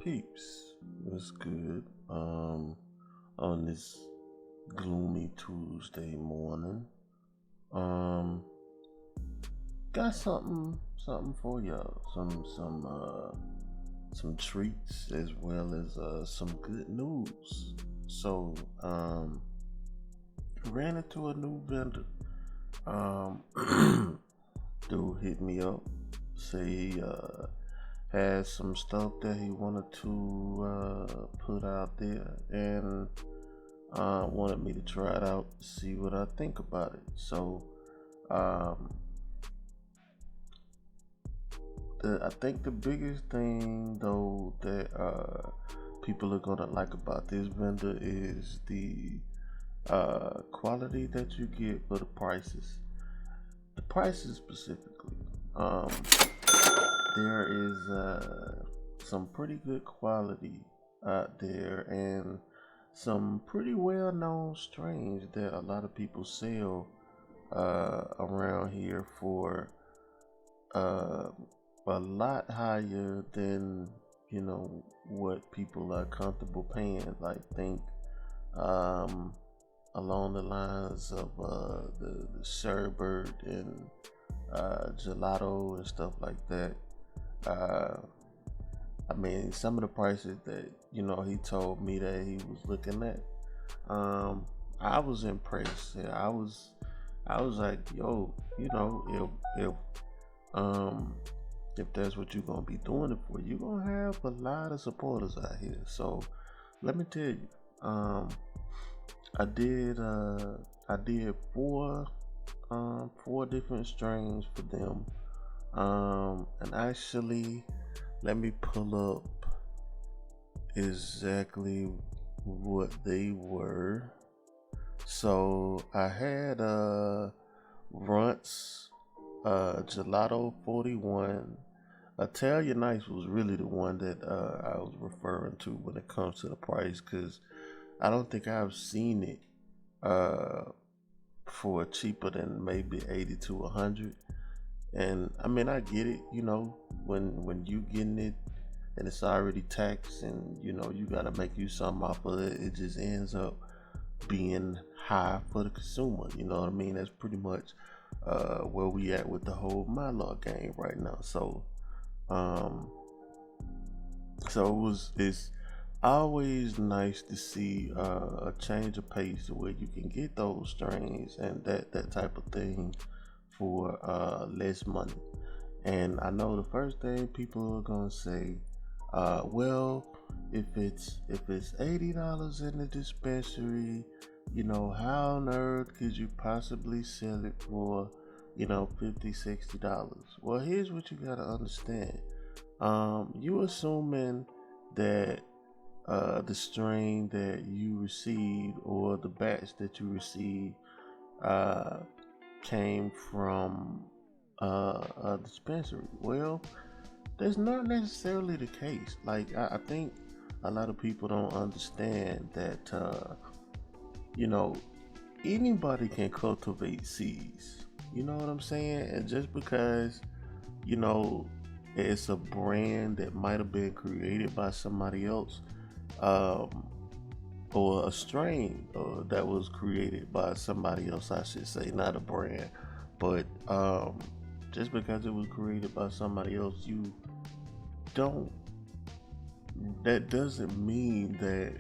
peeps? What's good? On this gloomy Tuesday morning, um, got something for y'all. Some treats as well as some good news. So, ran into a new vendor. Dude hit me up, say he has some stuff that he wanted to put out there, and wanted me to try it out, see what I think about it. So, um, I think the biggest thing though that people are gonna like about this vendor is the quality that you get for the prices. The prices specifically. There is some pretty good quality out there and some pretty well known strains that a lot of people sell around here for uh, a lot higher than what people are comfortable paying. Like think um, along the lines of the sherbet and gelato and stuff like that. Uh, I mean, some of the prices that he told me that he was looking at, I was impressed. Yeah, I was like, yo, um, if that's what you're gonna be doing it for, you're gonna have a lot of supporters out here. So let me tell you, I did four different strains for them. And actually, let me pull up exactly what they were. So I had Runts, Gelato 41. Italian Nice was really the one that I was referring to when it comes to the price, because I don't think I've seen it for cheaper than maybe 80 to 100. And I mean, I get it, when you getting it and it's already taxed, and you gotta make you something off of it, it just ends up being high for the consumer. You know what I mean? That's pretty much where we at with the whole Mylor game right now. So, um, it's always nice to see a change of pace where you can get those strains and that type of thing for less money. And I know the first thing people are gonna say, well, if it's $80 in the dispensary, how on earth could you possibly sell it for $50, $60? Well, here's what you gotta understand. You assuming that the strain that you received or the batch that you received uh, came from a dispensary. Well, that's not necessarily the case. Like I think a lot of people don't understand that you know anybody can cultivate seeds. You know what I'm saying? And just because you know it's a brand that might have been created by somebody else, um, or a strain that was created by somebody else, I should say, not a brand, but just because it was created by somebody else, don't that doesn't mean that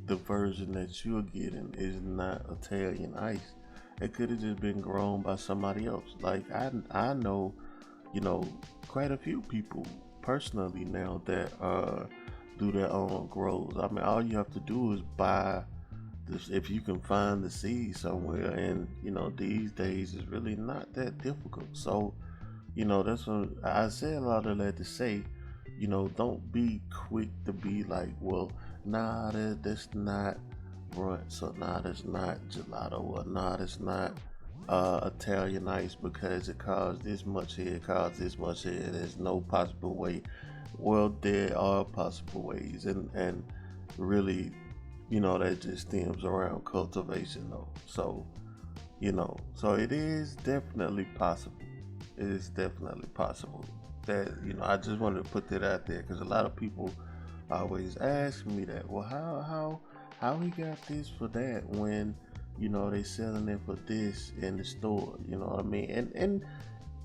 the version that you're getting is not Italian ice. It could have just been grown by somebody else. Like I know, quite a few people personally now that do their own grows. I mean, all you have to do is buy this if you can find the seed somewhere, and these days it's really not that difficult. So, that's what I say. A lot of that to say, don't be quick to be like, well, nah, that's not brunch, or nah, that's not gelato, or nah, that's not Italian ice because it costs this much here, it costs this much here. There's no possible way. Well, there are possible ways, and really, that just stems around cultivation, though. So, so it is definitely possible. It is definitely possible that I just wanted to put that out there because a lot of people always ask me that. Well, how he got this for that when they selling it for this in the store? You know what I mean? And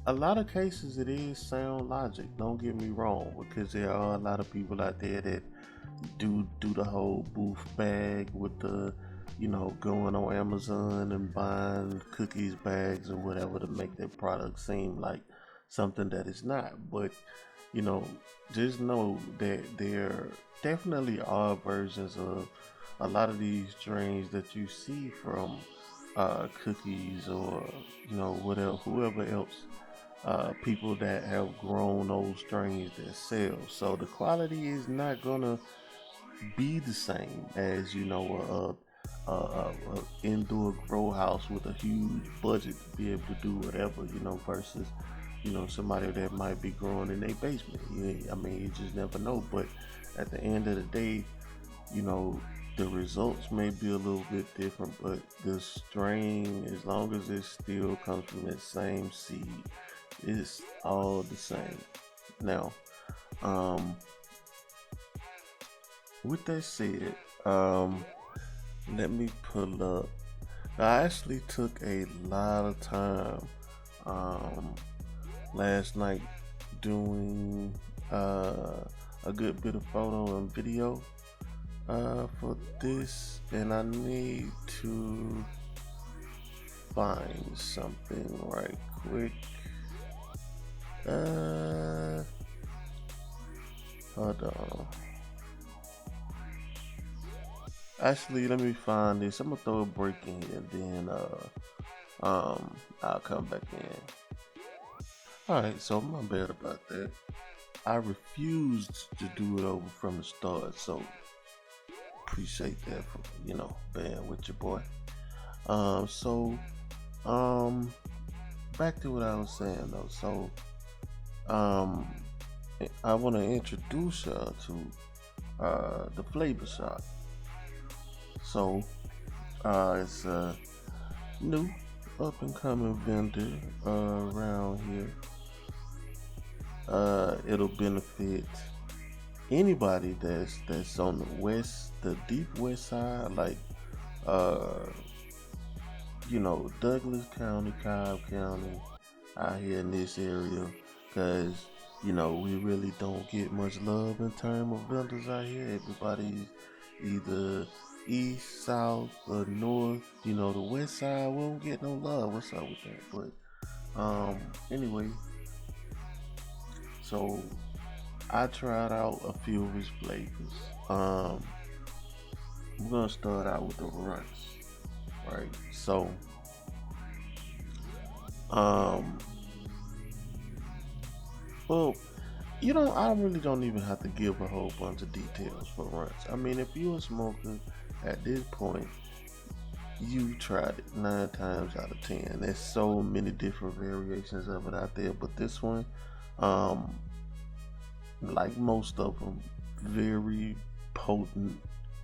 a lot of cases it is sound logic. Don't get me wrong, because there are a lot of people out there that do the whole booth bag with the going on Amazon and buying cookies bags or whatever to make their product seem like something that it's not. But you know, just know that there definitely are versions of a lot of these strains that you see from cookies or whatever, whoever else, people that have grown those strains that sell. So the quality is not gonna be the same as a indoor grow house with a huge budget to be able to do whatever, versus somebody that might be growing in their basement. I mean, you just never know. But at the end of the day, you know the results may be a little bit different, but the strain, as long as it still comes from that same seed, it's all the same. Now, um, with that said, let me pull up. I actually took a lot of time um, last night doing a good bit of photo and video for this, and I need to find something right quick. Hold on. Actually, let me find this. I'm gonna throw a break in here, and then I'll come back in. All right, so my bad about that. I refused to do it over from the start, so appreciate that for being with your boy. So back to what I was saying though. So um, I want to introduce y'all to the Flavor Zhop. So it's a new up and coming vendor around here. It'll benefit anybody that's on the deep west side, like uh, Douglas County, Cobb County, out here in this area, because we really don't get much love in terms of vendors out here. Everybody's either east, south, or north. The west side won't get no love. What's up with that? But anyway, so I tried out a few of his flavors. We're gonna start out with the runts, right? So, um, well, I really don't even have to give a whole bunch of details for runts. I mean, if you're a smoker at this point, you tried it 9 times out of 10. There's so many different variations of it out there, but this one, like most of them, very potent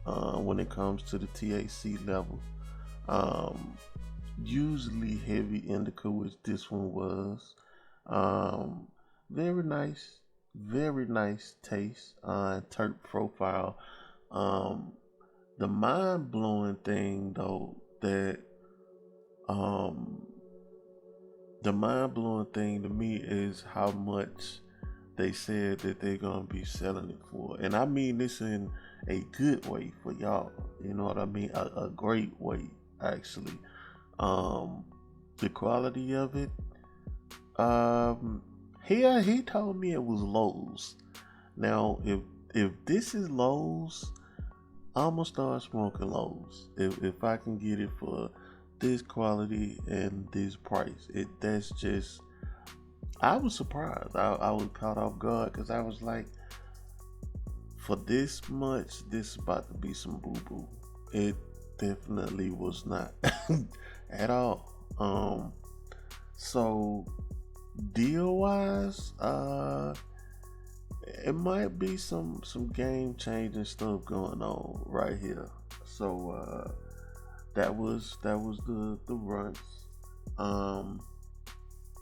when it comes to the THC level. Usually heavy indica, which this one was. Um, very nice taste and terp profile. Um, the mind blowing thing though that um the mind blowing thing to me is how much they said that they're gonna be selling it for, and I mean this in a good way for y'all. You know what I mean? A great way, actually. Um, the quality of it. He told me it was Lowe's. Now, if this is Lowe's, I'm gonna start smoking Lowe's. If I can get it for this quality and this price, that's just. I was surprised. I was caught off guard because I was like, for this much, this is about to be some boo boo. It definitely was not at all. So deal wise, it might be some game changing stuff going on right here. So that was the runs.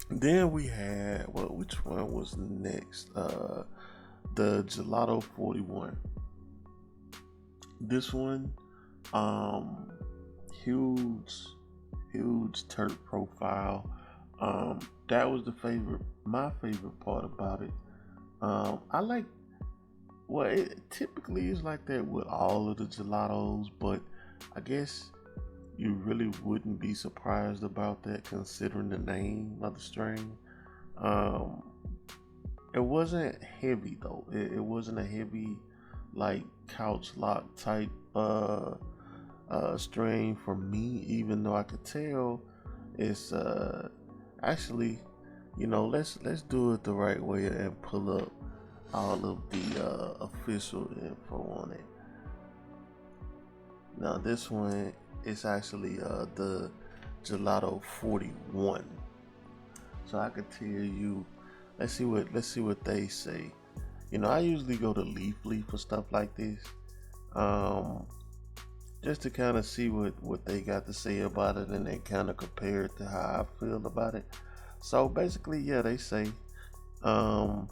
Then we had, well, which one was next? The Gelato 41. This one, um, huge, huge terp profile. That was my favorite part about it. I like, well, it typically is like that with all of the gelatos, but I guess you really wouldn't be surprised about that considering the name of the strain. Um, it wasn't heavy though. It wasn't a heavy like couch lock type strain for me, even though I could tell it's actually, let's do it the right way and pull up all of the official info on it. Now this one is actually the Gelato 41. So I could tell you, let's see what they say. I usually go to Leafly for stuff like this. Um, just to kind of see what they got to say about it and then kind of compare it to how I feel about it. So basically, yeah, they say um,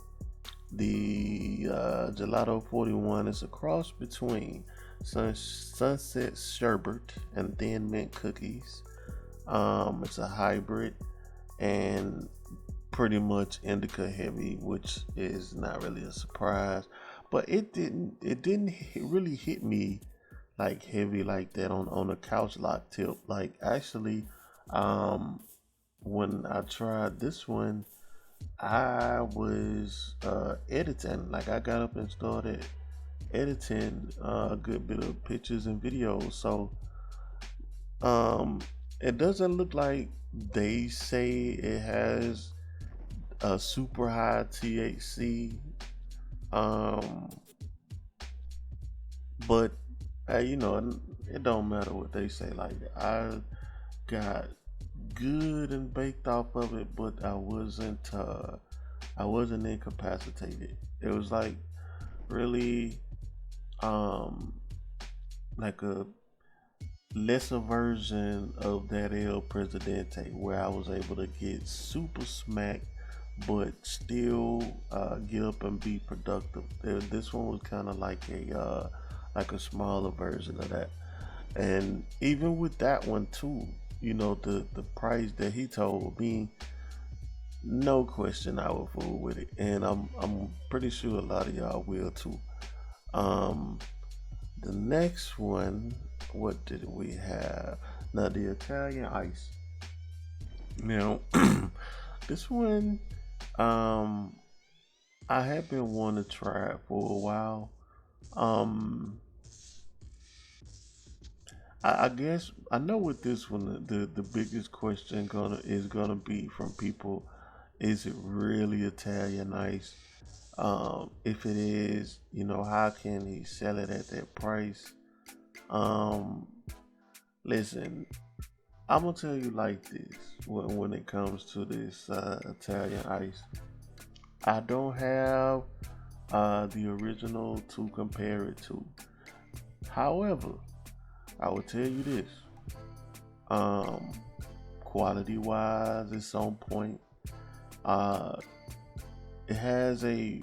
the Gelato 41 is a cross between Sunset Sherbet and Thin Mint Cookies. It's a hybrid and pretty much indica heavy, which is not really a surprise. But it didn't really hit me like heavy like that on a couch lock tip. Like actually, um, when I tried this one, I was editing. Like I got up and started editing a good bit of pictures and videos. So um, it doesn't look like they say it has a super high THC. Um, but it don't matter what they say. Like I got good and baked off of it, but I wasn't incapacitated. It was like really um like a lesser version of that El Presidente where I was able to get super smacked but still get up and be productive. This one was kind of like a smaller version of that. And even with that one too, the price that he told me, no question I would fool with it, and I'm pretty sure a lot of y'all will too. Um, the next one, what did we have? Now the Italian ice. Now this one, um, I have been wanting to try it for a while. Um, I guess I know with this one the biggest question gonna be from people: is it really Italian ice? If it is, how can he sell it at that price? Um, listen, I'm gonna tell you like this: when it comes to this Italian ice, I don't have the original to compare it to. However, I will tell you this: um, quality wise, it's on point. Uh, it has a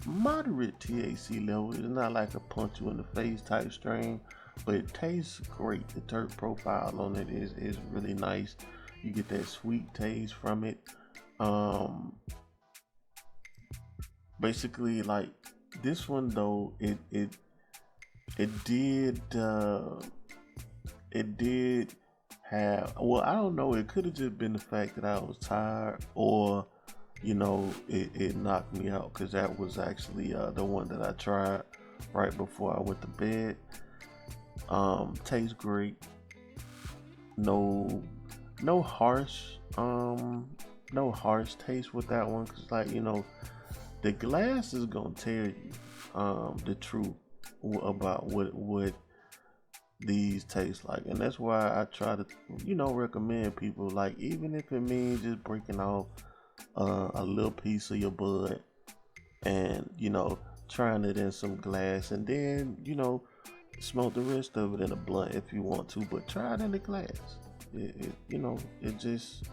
moderate THC level. It's not like a punch you in the face type strain, but it tastes great. The terp profile on it is really nice. You get that sweet taste from it. Um, basically, like this one though, it did it did have, well, I don't know, it could have just been the fact that I was tired, or it knocked me out, because that was actually the one that I tried right before I went to bed. Tastes great. No, no harsh, no harsh taste with that one, because the glass is gonna tell you the truth about what these taste like, and that's why I try to recommend people, like, even if it means just breaking off a little piece of your bud and trying it in some glass, and then smoke the rest of it in a blunt if you want to, but try it in the glass. It just,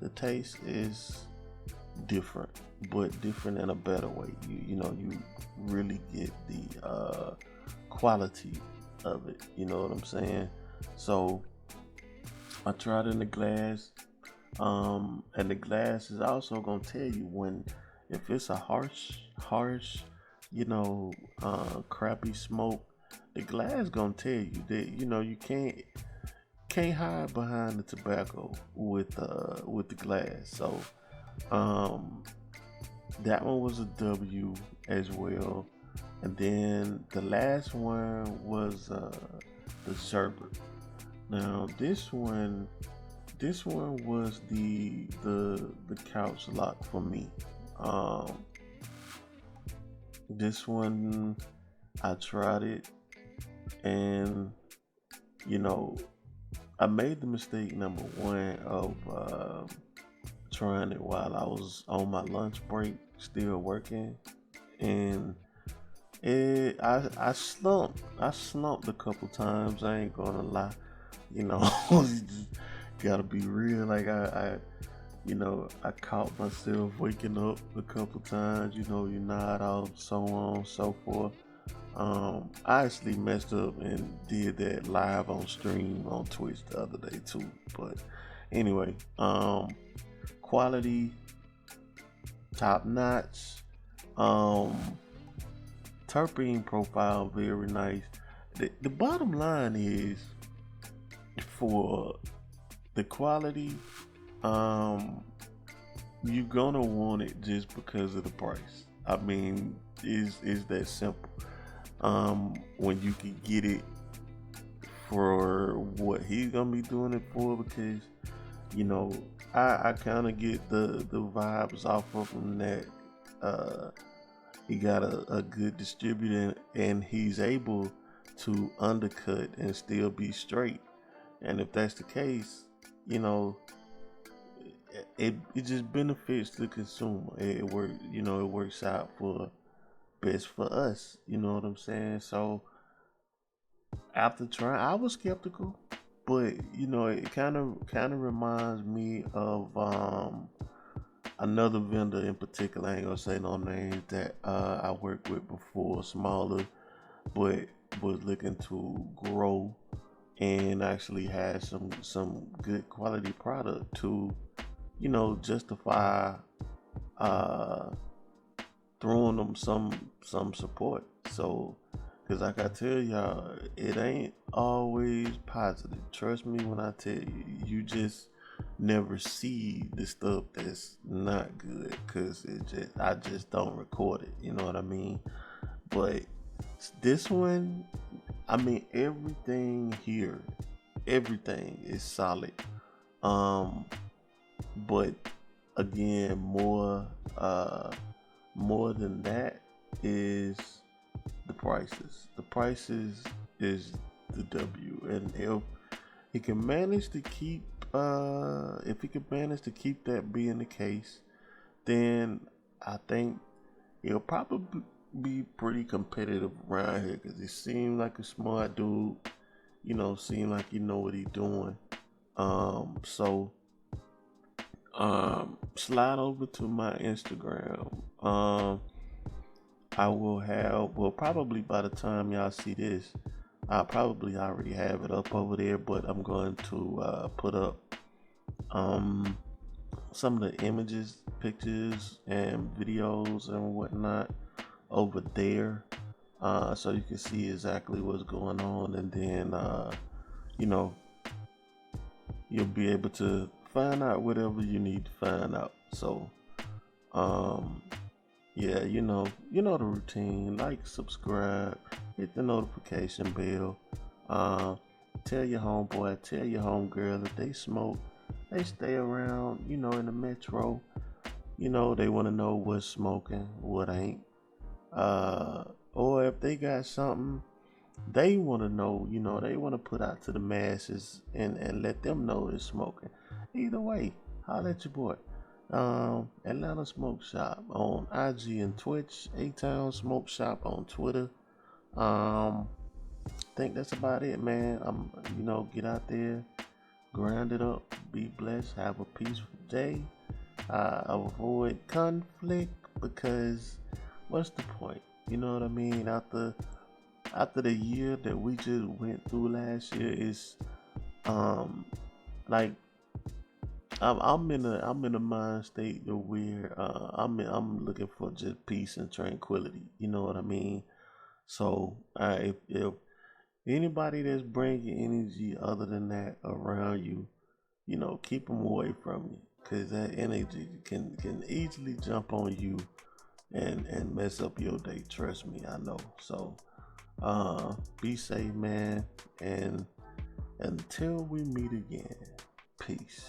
the taste is different, but different in a better way. You really get the quality of it. You know what I'm saying? So I tried in the glass, and the glass is also gonna tell you when if it's a harsh, you know, crappy smoke. The glass gonna tell you that you can't hide behind the tobacco with the glass. So um, that one was a W as well. And then the last one was the sherbet. Now this one was the couch lock for me. Um, this one I tried it, and you know I made the mistake number one of trying it while I was on my lunch break, still working, and I slumped a couple times. I ain't gonna lie, you know. You just gotta be real. Like I caught myself waking up a couple times. You nod off, so on, so forth. I actually messed up and did that live on stream on Twitch the other day too. But anyway, quality top notch. Um, terpene profile very nice. The bottom line is for the quality, you're gonna want it just because of the price. I mean, is that simple? When you can get it for what he's gonna be doing it for, because you know I kind of get the vibes off of him that he got a good distributor and he's able to undercut and still be straight. And if that's the case, you know it just benefits the consumer. It works out for best for us. You know what I'm saying? So after trying, I was skeptical, but it kind of reminds me of another vendor in particular. I ain't gonna say no names that I worked with before, smaller, but was looking to grow and actually had some good quality product to justify uh throwing them some support. So, because like I tell y'all, it ain't always positive. Trust me when I tell you, you just never see the stuff that's not good, because I just don't record it. You know what I mean? But this one, I mean, everything is solid. Um, but again, more than that is the prices. The prices is the W, and he can manage to keep if he can manage to keep that being the case, then I think he'll probably be pretty competitive around here, because he seems like a smart dude. Seem like he know what he's doing. So slide over to my Instagram. I will have, well, probably by the time y'all see this, I probably already have it up over there, but I'm going to put up some of the images, pictures, and videos and whatnot over there, so you can see exactly what's going on, and then you know you'll be able to find out whatever you need to find out. So yeah, the routine. Like, subscribe, hit the notification bell. Tell your homeboy, tell your homegirl if they smoke, they stay around, in the metro. They want to know what's smoking, what ain't. Or if they got something they want to know, they want to put out to the masses and let them know it's smoking. Either way, holla at your boy. Atlanta Smoke Shop on IG and Twitch, A-Town Smoke Shop on Twitter. I think that's about it, man. Get out there, grind it up, be blessed, have a peaceful day. Avoid conflict, because what's the point? You know what I mean? after the year that we just went through last year, is um like I'm in a mind state of where I'm looking for just peace and tranquility. You know what I mean? So if anybody that's bringing energy other than that around you, you know, keep them away from you, because that energy can easily jump on you and mess up your day. Trust me, I know. So be safe, man, and until we meet again, peace.